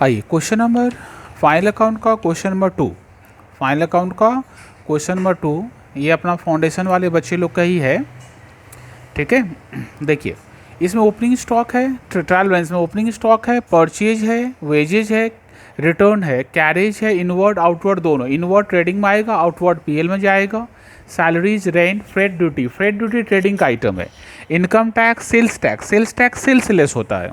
आइए question number final account का question number 2। Final account का क्वेश्चन नंबर 2 ये अपना फाउंडेशन वाले बच्चे लोग का ही है। ठीक है, देखिए इसमें ओपनिंग स्टॉक है, ट्रायल बैलेंस में ओपनिंग स्टॉक है, परचेज है, वेजेज है, रिटर्न है, कैरेज है, इनवर्ड आउटवर्ड दोनों। इनवर्ड ट्रेडिंग में आएगा, आउटवर्ड पीएल में जाएगा। Salaries, rent, freight duty, freight duty trading का आइटम है। Income tax, sales tax, sales tax sale से लेस होता है,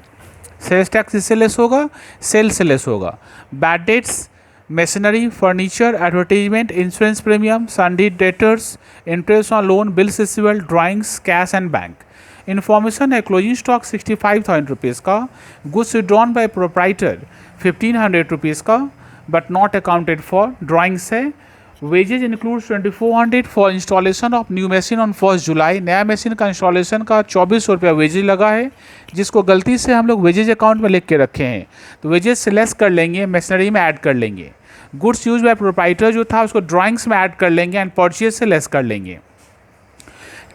सेल्स टैक्स इससे लेस होगा, सेल से लेस होगा। Bad debts, machinery, furniture, advertisement, insurance premium, सन्डी debtors, interest on loan, bills receivable, drawings, cash and bank. Information है closing stock 65,000 rupees का, goods withdrawn by proprietor 1500 rupees का but not accounted for. Drawings है, wages include 2400 for installation of new machine on 1 July. नया machine का installation का 2400 रुपया wages लगा है, जिसको गलती से हम लोग वेजेज अकाउंट में लिख के रखे हैं, तो वेजेज से लेस कर लेंगे, मशीनरी में ऐड कर लेंगे। गुड्स यूज बाय प्रोप्राइटर जो था उसको ड्राइंग्स में ऐड कर लेंगे एंड परचेज से लेस कर लेंगे।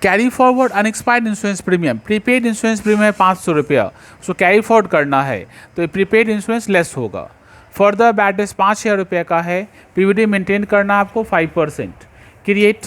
Carry forward unexpired insurance premium, prepaid insurance premium है 500 रुपया, उसको कैरी फॉरवर्ड करना है तो प्रीपेड इंश्योरेंस लेस होगा। फर्दर बैड डेट्स 5,000 रुपये का है, पीवीडी मेंटेन करना आपको 5%। Create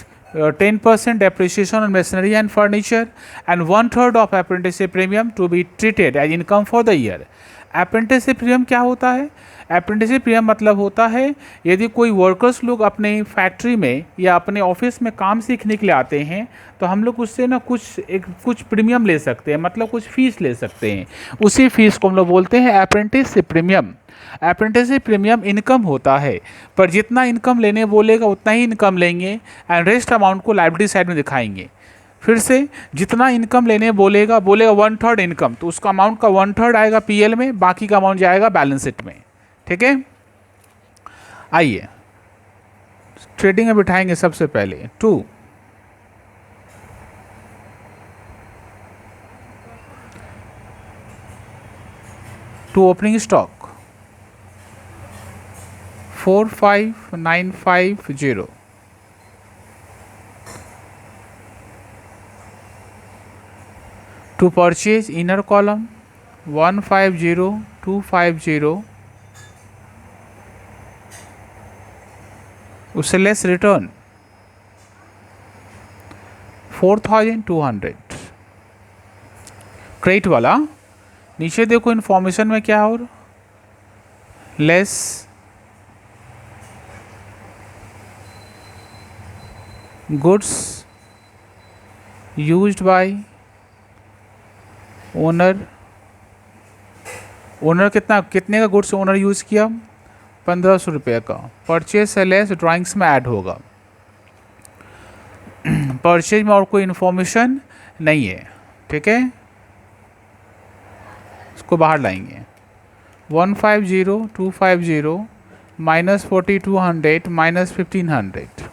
10% depreciation on machinery and furniture and 1/3 of apprenticeship premium to be treated as income for the year. Apprenticeship premium क्या होता है? अप्रेंटिसशिप प्रीमियम मतलब होता है यदि कोई वर्कर्स लोग अपने फैक्ट्री में या अपने ऑफिस में काम सीखने के लिए आते हैं तो हम लोग उससे ना कुछ प्रीमियम ले सकते हैं, मतलब कुछ फीस ले सकते हैं। उसी फीस को हम लोग बोलते हैं apprenticeship premium. Apprenticeship premium income होता है, पर जितना इनकम लेने बोलेगा उतना ही इनकम लेंगे एंड रेस्ट अमाउंट को लायबिलिटी साइड में दिखाएंगे। फिर से जितना इनकम लेने बोलेगा 1/3 इनकम, तो उसका अमाउंट का 1/3 आएगा पीएल में, बाकी का अमाउंट जाएगा बैलेंस शीट में। ठीक है, आइए ट्रेडिंग में बिठाएंगे सबसे पहले 2। Opening stock 45,950। To purchase inner column 150,250, उससे लेस रिटर्न 4,200। क्रेडिट वाला नीचे देखो इन्फॉर्मेशन में क्या हो, less goods used by owner. Owner कितने का गुड्स ओनर यूज़ किया? 1,500 रुपये का। परचेज से लेस ड्राइंग्स में ऐड होगा। परचेज में और कोई इन्फॉर्मेशन नहीं है। ठीक है, इसको बाहर लाएंगे। 150,250 minus 4,200 minus 1,500,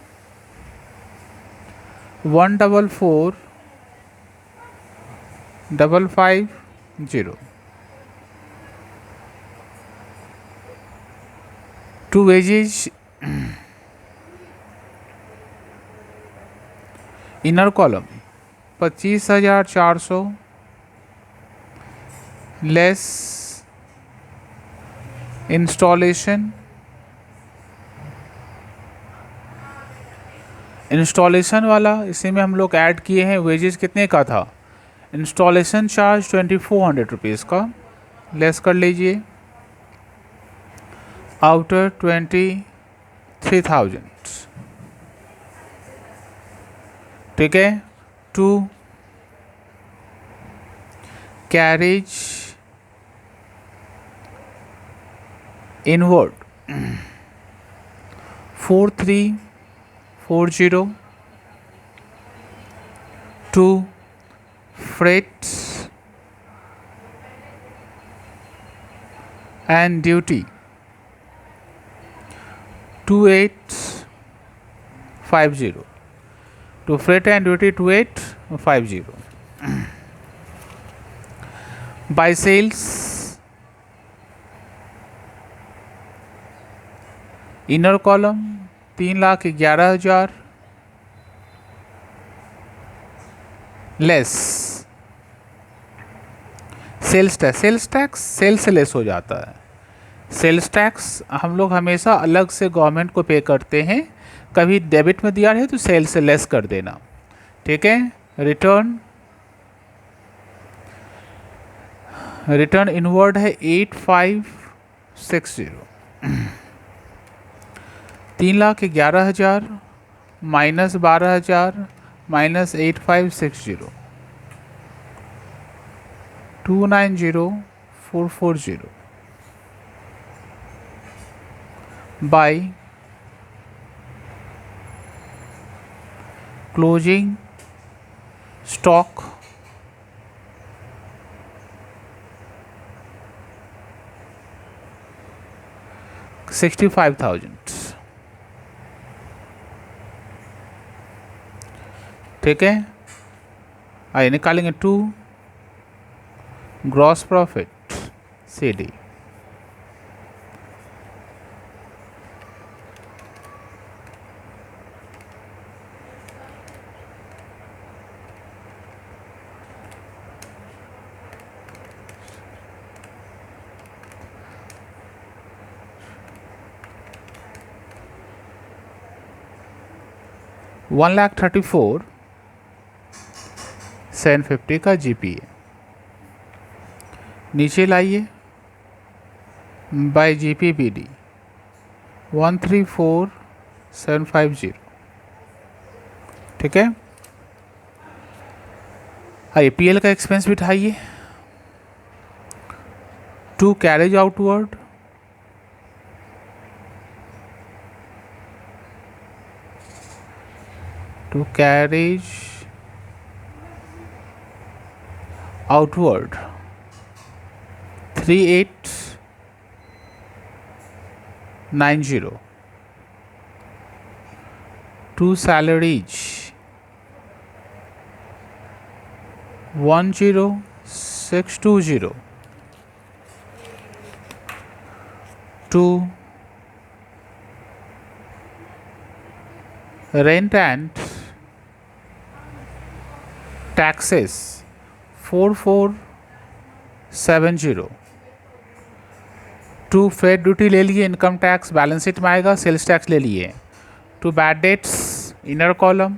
144,550। To wages inner column 25,400 less installation वाला, इसी में हम लोग ऐड किए हैं। वेजेस कितने का था? इंस्टॉलेशन चार्ज 2,400 रुपीज़ का, लेस कर लीजिए। आउटर 23,000। ठीक है, 2 carriage inward 4,340, 2 freight and duty 2,850, to freight and duty 2,850. By sales inner column 3,11,000 less sales tax, sale से लेस हो जाता है। सेल्स टैक्स हम लोग हमेशा अलग से गवर्नमेंट को पे करते हैं, कभी डेबिट में दिया रहे तो सेल से लेस कर देना, ठीक है। रिटर्न इनवर्ड है 8560, 3,11,000 minus 12,000 minus 8560, 290,440 by closing stock 65,000, ठीक है। आइए निकालेंगे 2 ग्रॉस प्रॉफिट CD, $1,34,750 का GPA नीचे लाइए बाय GPPD 134,750, ठीक है। आइए PL का एक्सपेंस बिठाइए। To carriage outward, to carriage outward 3890, to salaries 10620, to rent and taxes 4470, to freight duty ले लिए, इनकम टैक्स बैलेंस शीट में आएगा, सेल्स टैक्स ले लिए, to bad debts inner column,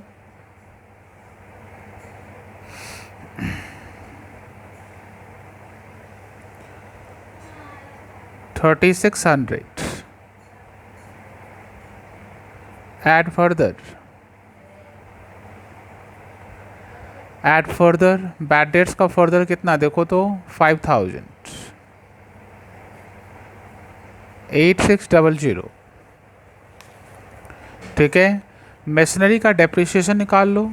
$3,600, add further bad debts का further कितना देखो तो 5,000, 8600, ठीक है। मशीनरी का डेप्रिसिएशन निकाल लो,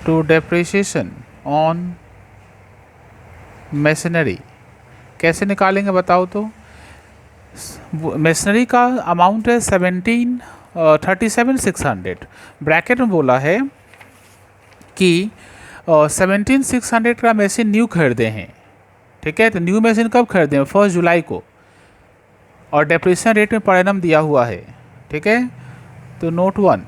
टू डेप्रिसिएशन ऑन मशीनरी कैसे निकालेंगे बताओ तो। मशीनरी का अमाउंट है 37,600, ब्रैकेट में बोला है कि 17,600 का मशीन न्यू खरीदे हैं, ठीक है। तो न्यू मशीन कब खरीदे हैं? 1 जुलाई को, और डेप्रिसिएशन रेट में पर एनम दिया हुआ है, ठीक है। तो note 1,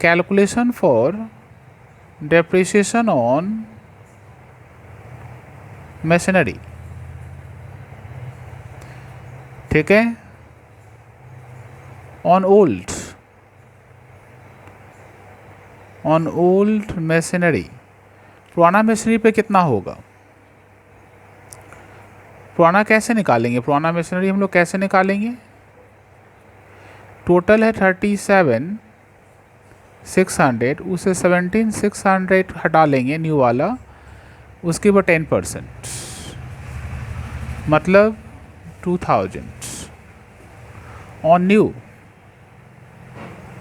calculation for depreciation on machinery, ठीक है। ऑन ओल्ड मशीनरी, पुराना मशीनरी पे कितना होगा? पुराना कैसे निकालेंगे? पुराना मशीनरी हम लोग कैसे निकालेंगे? टोटल है 37,600, उसे 17,600 हटा लेंगे न्यू वाला, उसके ऊपर 10%, मतलब 2,000 ऑन न्यू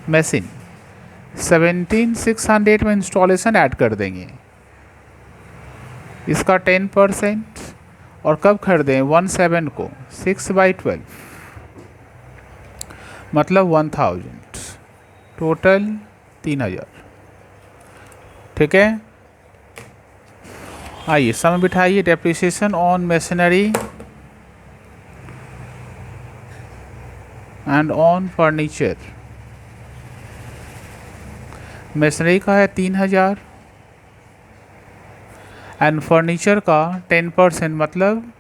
मशीन। 17,600 में इंस्टॉलेशन ऐड कर देंगे, इसका 10%, और कब खरीदें? 17 को, 6/12, मतलब 1,000, टोटल 3,000, ठीक है। आइए सम बिठाइए, depreciation on machinery and on furniture. Machinery का है 3,000, एंड फर्नीचर का 10% मतलब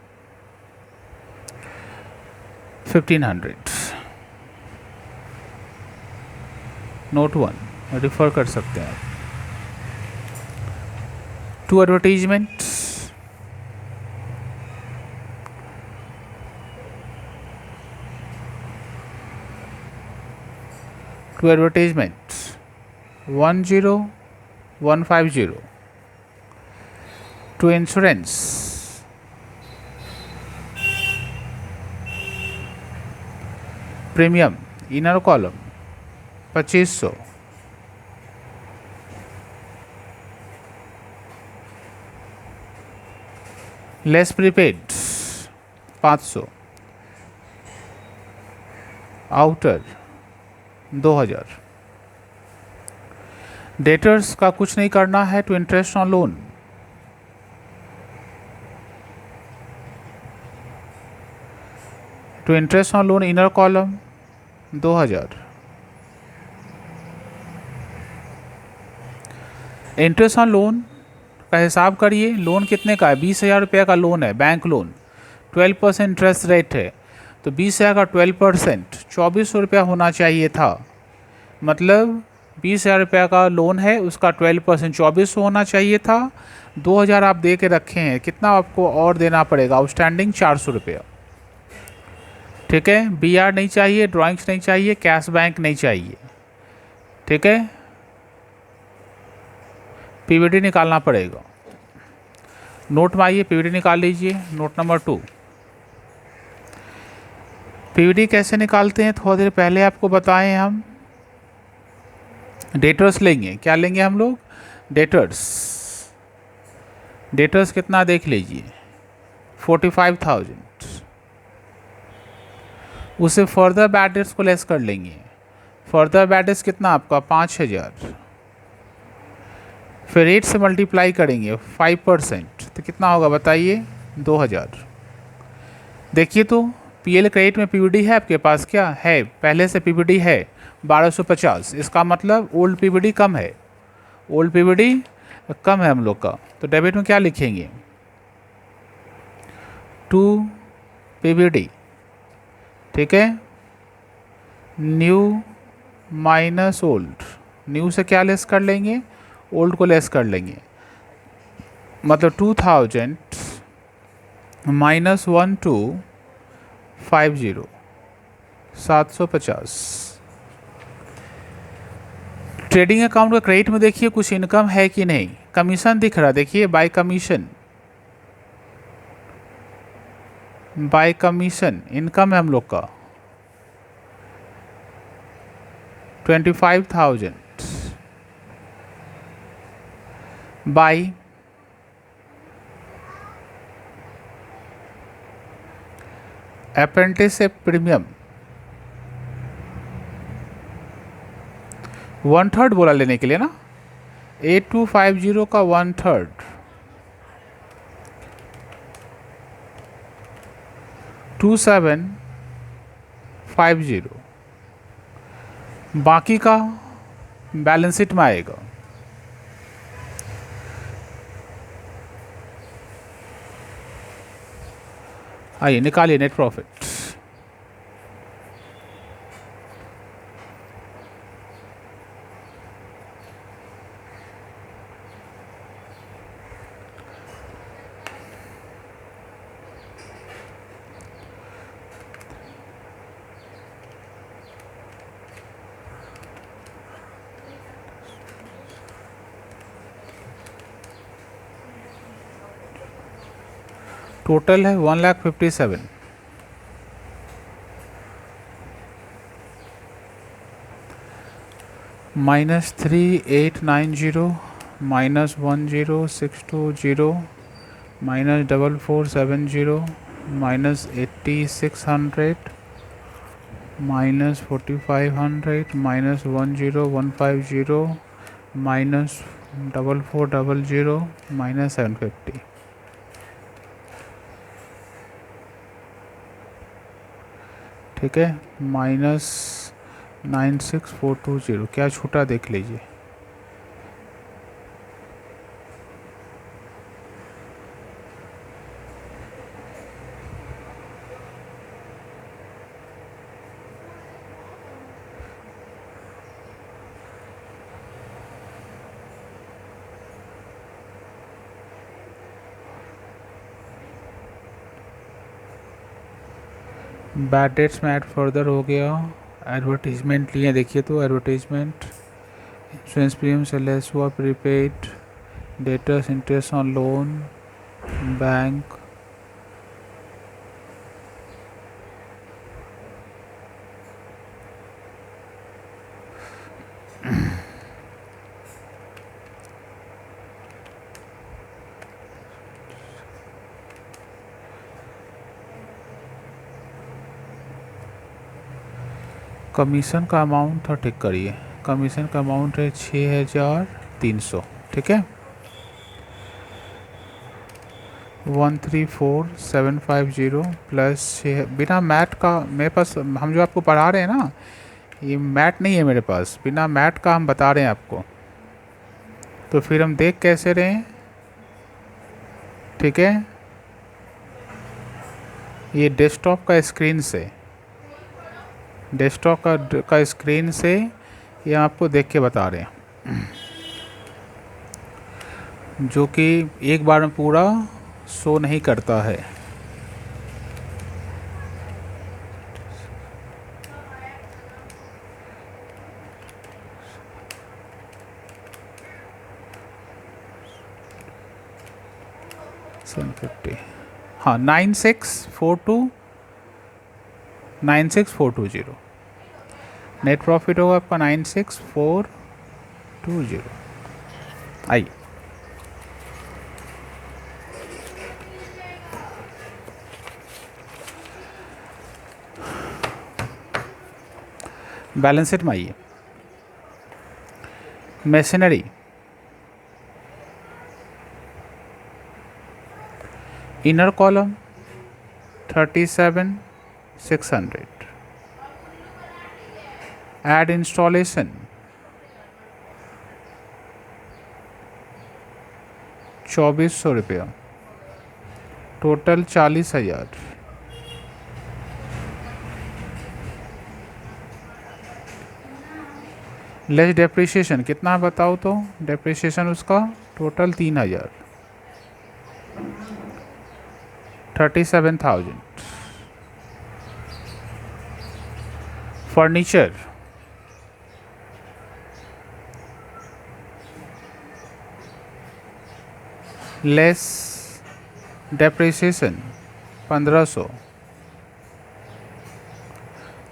1500। नोट 1 रिफर कर सकते हैं आप। To advertisements, to advertisements 10150। To insurance premium inner column 2500। Less prepaid 500। Outer 2000। Debtors का कुछ नहीं करना है। To interest on loan to interest on loan inner column 2000। Interest on loan का हिसाब करिए। लोन कितने का है? 20,000 रुपये का लोन है, बैंक लोन। 12% इंटरेस्ट रेट है, तो 20,000 का 12% 2400 रुपया होना चाहिए था। मतलब 20,000 रुपया का लोन है, उसका 12% 2400 होना चाहिए था। 2000 आप दे के रखे हैं, कितना आपको और देना पड़ेगा? आउटस्टैंडिंग 400 रुपया। ठीक है, BR नहीं चाहिए, ड्राइंग्स नहीं चाहिए, कैश बैंक नहीं चाहिए। ठीक है, PVD निकालना पड़ेगा। नोट में आइए, PVD निकाल लीजिए। Note number 2। PVD कैसे निकालते हैं थोड़ी देर पहले आपको बताएं हम। डेटर्स लेंगे। क्या लेंगे हम लोग? डेटर्स। डेटर्स कितना देख लीजिए, 45,000। उसे फर्दर बैड डेट्स को लेस कर लेंगे। फर्दर बैड डेट्स कितना आपका? 5,000। फिर 8 से मल्टीप्लाई करेंगे 5%, तो कितना होगा बताइए? 2000। देखिए तो PL क्रेडिट में PVD है आपके पास? क्या है? पहले से PVD है 1250। इसका मतलब ओल्ड PVD कम है। ओल्ड PVD कम है हम लोग का। तो डेबिट में क्या लिखेंगे? To PVD। ठीक है, न्यू माइनस ओल्ड। न्यू से क्या लेस कर लेंगे? ओल्ड को लेस कर लेंगे। मतलब 2000 माइनस 1250 750। ट्रेडिंग अकाउंट का क्रेडिट में देखिए कुछ इनकम है कि नहीं। कमीशन दिख रहा, देखिए bye commission. Bye commission income है हम लोग का 25,000। बाय अप्रेंटिसशिप प्रीमियम 1/3 बोला लेने के लिए ना। 8250 का 1/3 2750। बाकी का बैलेंस शीट में आएगा। आइए निकालिए नेट प्रॉफिट। टोटल है 1,57,000। -3890 -10,620 -4470 -8600 -4500 -10150 -4400 -750। ठीक है, -96,420। क्या छूटा देख लीजिए। बैड डेट्स में ऐड फर्दर हो गया। एडवर्टीजमेंट लिए देखिए, तो एडवर्टीजमेंट इंश्योरेंस प्रीमियम से लेस हुआ, prepaid, debtors interest on loan, bank, commission का अमाउंट था, ठीक करिए, कमीशन का अमाउंट है 6,300, ठीक है। 134,750 प्लस 6, बिना मैट का मेरे पास, हम जो आपको पढ़ा रहे हैं ना, ये मैट नहीं है मेरे पास, बिना मैट का हम बता रहे हैं आपको, तो फिर हम देख कैसे रहे हैं, ठीक है। ये डेस्कटॉप का स्क्रीन से, डेस्कटॉप का स्क्रीन से ये हम आपको देख के बता रहे हैं, जो कि एक बार में पूरा शो नहीं करता है। हाँ, 9642 नेट प्रॉफिट होगा आपका 96,420। आइए, बैलेंस शीट में आइए। Machinery, inner column 37,600, add installation 2,400 रुपया, टोटल 40,000। लेस डेप्रिसिएशन कितना बताओ तो, डेप्रिसिएशन उसका टोटल 3,000, 37,000। Furniture, less depreciation 1,500,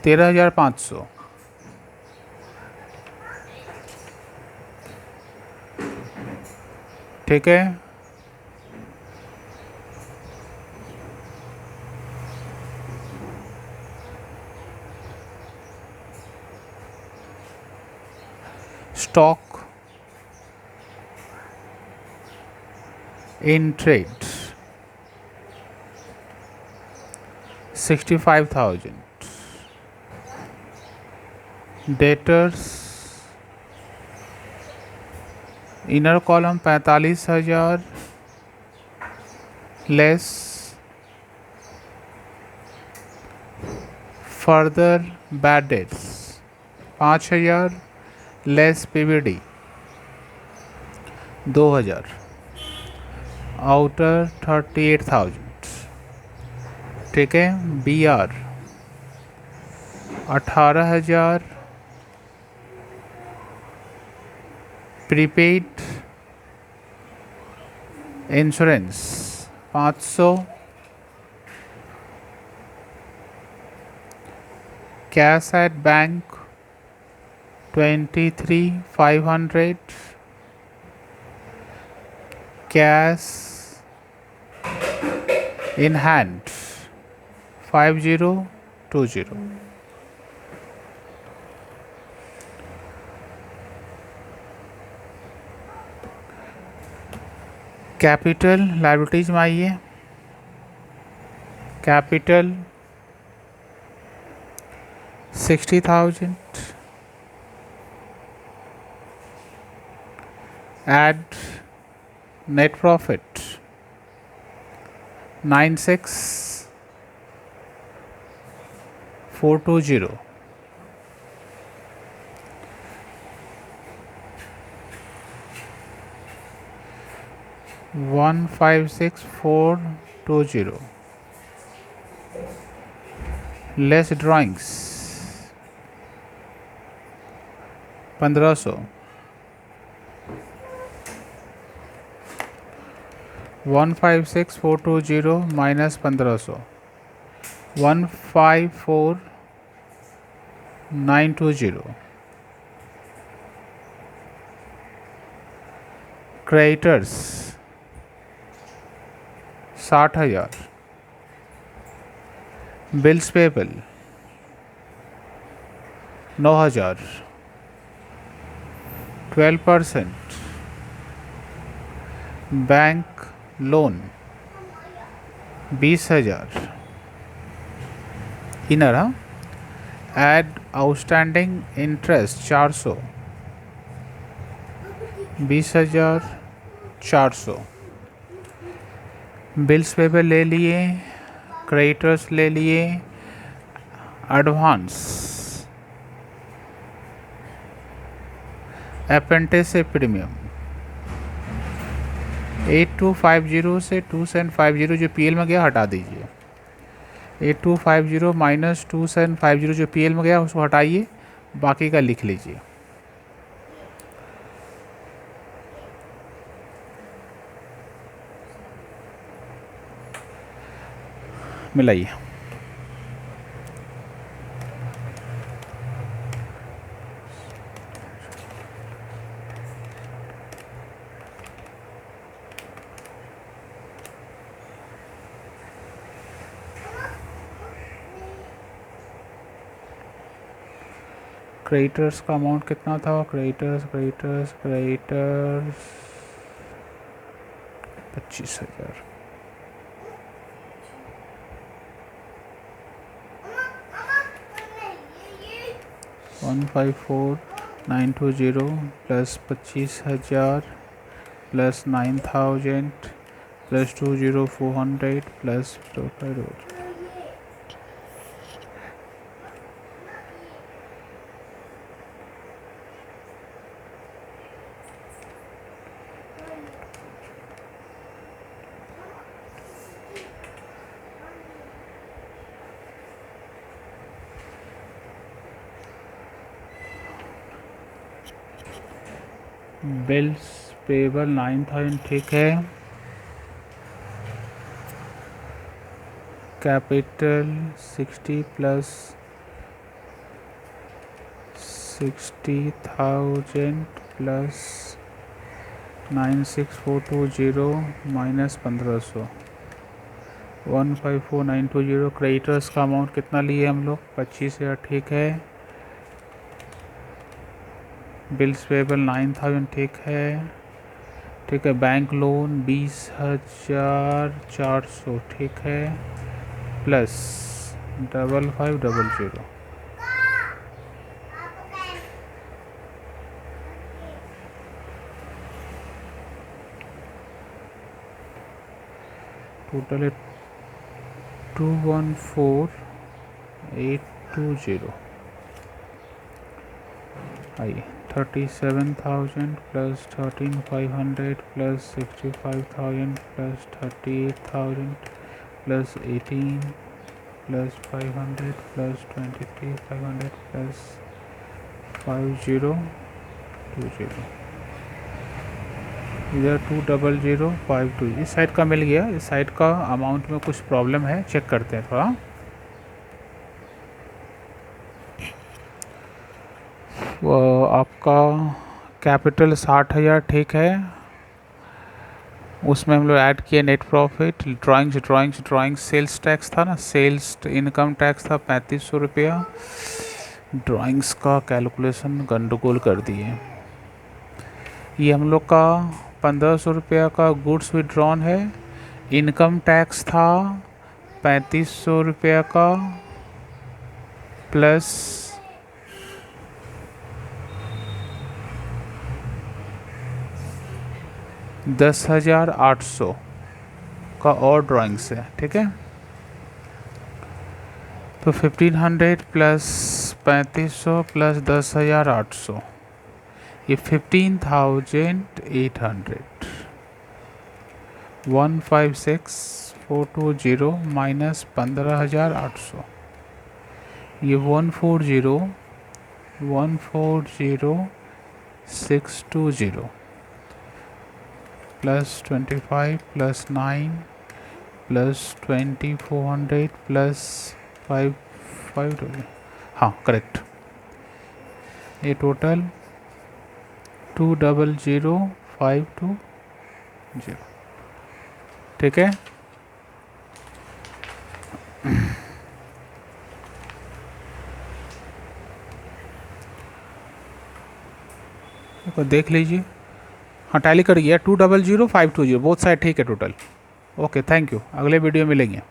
13,500। ठीक है, stock in trade 65,000, debtors inner column 45,000, less further bad debts 5,000, less PVD 2,000, outer 38,000। ठीक है, B R 18,000, prepaid insurance 500, cash at bank 23,500, cash in hand 5020। Capital liabilities में आइए। Capital 60,000, add net profit 96,420, $156,420, less drawings 1500, 156420 minus 1500, 154920। Creditors 60,000, bills payable 9,000, 12%, bank loan 20,000, inner add outstanding interest 400, 20,400, bills payable ले लिए, creditors ले लिए, advance, apprentice premium 8250 से 2750 जो PL में गया हटा दीजिए। 8250 माइनस 2750 जो पीएल में गया उसको हटाइए, बाकी का लिख लीजिए। मिलाइए। क्रेडिटर्स का अमाउंट कितना था? Creditors 25,000, 154920 plus 25,000 plus 9,000 plus 20,400 plus 500। Bills payable 9,000 ठीक है। Capital 60 plus 60,000 plus 96,420 minus 1500, 154920। Creditors का अमाउंट कितना लिए हम लोग? 25,000 ठीक है। बिल्स पेबल 9,000 ठीक है। ठीक है। बैंक लोन 20,400 ठीक है, प्लस 5500। टोटल है 214,820। आइए 37,000 plus 13,500 plus 65,000 plus 38,000 plus 18 plus 500 plus 23,500 plus 5020। इधर 20052। इस साइड का मिल गया। इस साइड का अमाउंट में कुछ प्रॉब्लम है, चेक करते हैं थोड़ा। वो आपका कैपिटल 60,000 ठीक है। उसमें हम लोग ऐड किए net profit, drawings sales tax था ना, सेल्स इनकम टैक्स था 3500 रुपया। ड्राइंग्स का कैलकुलेशन गंडगोल कर दिए। ये हम लोग का 1500 रुपया का गुड्स विड्रॉन है। इनकम टैक्स था 3500 रुपया का प्लस 10,800 का और ड्राइंग्स है। ठीक है, तो 1500 प्लस 3500 प्लस 10,800, ये 15,800। 156420 माइनस 15,800, ये 140,620 प्लस 25 प्लस 9 प्लस 2400 प्लस 5 हाँ करेक्ट। ये टोटल 200,520 ठीक है। देख लीजिए, हाँ टैली कर गया 200,520 बोथ साइड ठीक है टोटल। ओके थैंक यू, अगले वीडियो मिलेंगे।